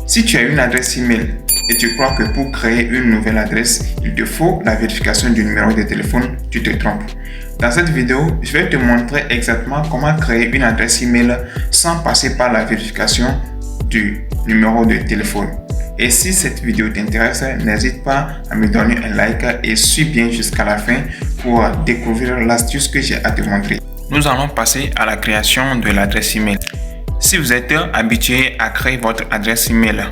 Si tu as une adresse email et tu crois que pour créer une nouvelle adresse, il te faut la vérification du numéro de téléphone, tu te trompes. Dans cette vidéo, je vais te montrer exactement comment créer une adresse email sans passer par la vérification du numéro de téléphone. Et si cette vidéo t'intéresse, n'hésite pas à me donner un like et suis bien jusqu'à la fin pour découvrir l'astuce que j'ai à te montrer. Nous allons passer à la création de l'adresse email. Si vous êtes habitué à créer votre adresse email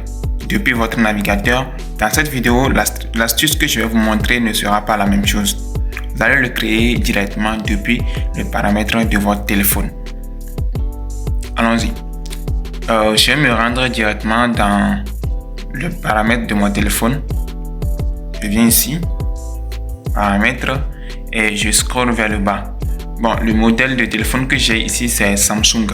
depuis votre navigateur, dans cette vidéo, l'astuce que je vais vous montrer ne sera pas la même chose. Vous allez le créer directement depuis le paramètre de votre téléphone. Allons-y. Je vais me rendre directement dans le paramètre de mon téléphone. Je viens ici, paramètres, et je scrolle vers le bas. Bon, le modèle de téléphone que j'ai ici, c'est Samsung.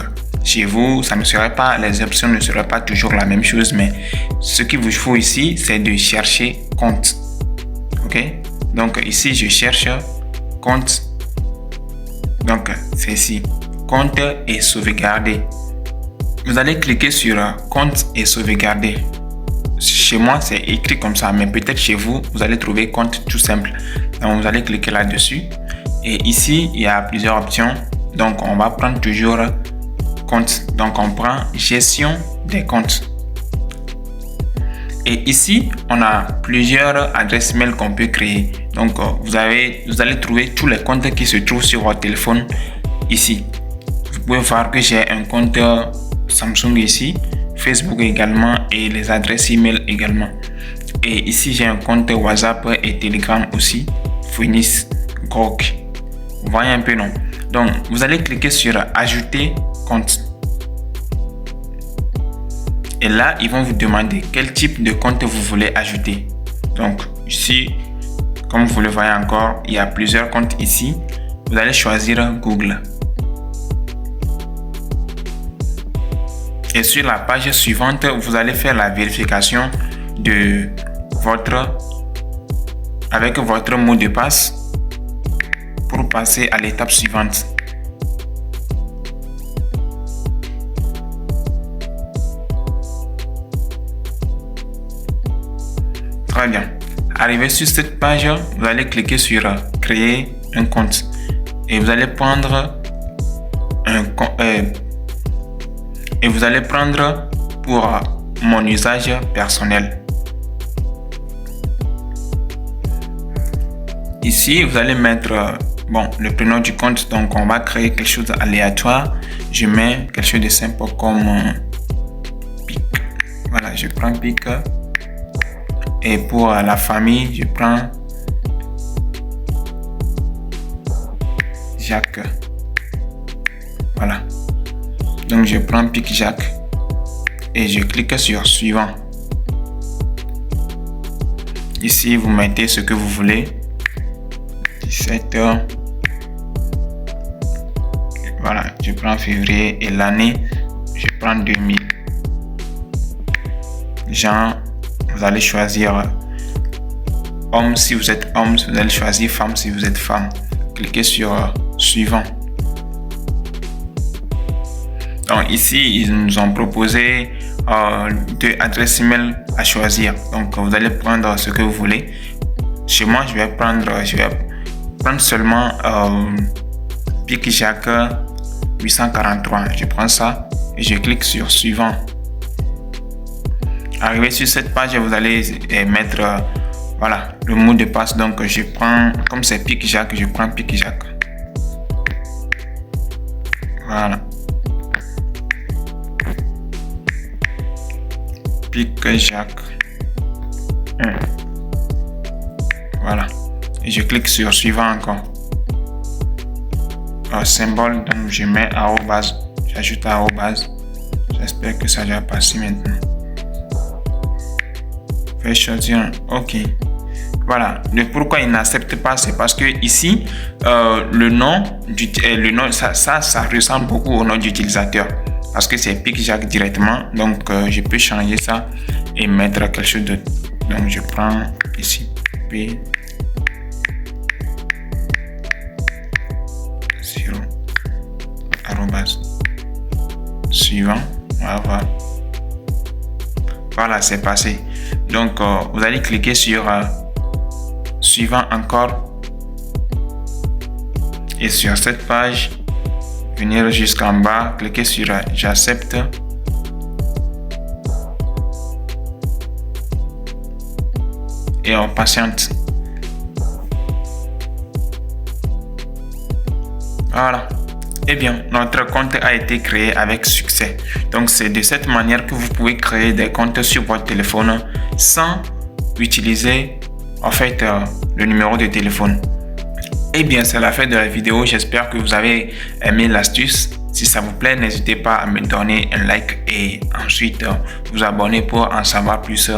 Chez vous, ça ne serait pas, les options ne seraient pas toujours la même chose, mais ce qu'il vous faut ici, c'est de chercher compte. Ok? Donc ici, je cherche compte. Donc c'est ici, compte et sauvegarder. Vous allez cliquer sur compte et sauvegarder. Chez moi, c'est écrit comme ça, mais peut-être chez vous, vous allez trouver compte tout simple. Donc vous allez cliquer là-dessus. Et ici, il y a plusieurs options. Donc on va prendre toujours compte. Donc on prend gestion des comptes. Et ici, on a plusieurs adresses mail qu'on peut créer. Donc vous allez trouver tous les comptes qui se trouvent sur votre téléphone ici. Vous pouvez voir que j'ai un compte Samsung ici, Facebook également et les adresses email également. Et ici, j'ai un compte WhatsApp et Telegram aussi, Phoenix, Grok. Vous voyez un peu, non? Donc, vous allez cliquer sur ajouter compte. Et là, ils vont vous demander quel type de compte vous voulez ajouter. Donc, ici, comme vous le voyez encore, il y a plusieurs comptes ici. Vous allez choisir Google. Et sur la page suivante, vous allez faire la vérification de avec votre mot de passe pour passer à l'étape suivante. Très bien. Arrivé sur cette page, vous allez cliquer sur créer un compte et vous allez prendre pour mon usage personnel. Ici, vous allez mettre le prénom du compte. Donc, on va créer quelque chose d'aléatoire. Je mets quelque chose de simple comme Pic. Voilà, je prends Pic. Et pour la famille, je prends Jacques. Voilà. Donc, je prends Pic Jacques et je clique sur suivant. Ici, vous mettez ce que vous voulez. 17 heures. Voilà, je prends février et l'année, je prends 2000. Genre, vous allez choisir homme si vous êtes homme, vous allez choisir femme si vous êtes femme. Cliquez sur suivant. Donc ici, ils nous ont proposé deux adresses email à choisir. Donc vous allez prendre ce que vous voulez. Chez moi, je vais prendre seulement Pic Jacques 843. Je prends ça et je clique sur suivant. Arrivé sur cette page, vous allez mettre le mot de passe. Donc je prends, comme c'est Pic Jacques, je prends Pic Jacques. Voilà. Pic Jacques 1. Voilà. Et je clique sur suivant encore. Symbole, donc je mets arrobase. J'ajoute arrobase. J'espère que ça va passer maintenant. Je vais choisir OK. Voilà. Le pourquoi il n'accepte pas, c'est parce que ici, le nom, ça ressemble beaucoup au nom d'utilisateur. Parce que c'est Pic Jacques directement. Donc, je peux changer ça et mettre quelque chose d'autre. Donc, je prends ici P 0 arrobase suivant. On va voir. Voilà, c'est passé. Donc, vous allez cliquer sur suivant encore. Et sur cette page, venir jusqu'en bas, cliquez sur j'accepte. Et on patiente. Voilà. Eh bien, notre compte a été créé avec succès. Donc, c'est de cette manière que vous pouvez créer des comptes sur votre téléphone sans utiliser en fait le numéro de téléphone. Eh bien, c'est la fin de la vidéo. J'espère que vous avez aimé l'astuce. Si ça vous plaît, n'hésitez pas à me donner un like et ensuite vous abonner pour en savoir plus.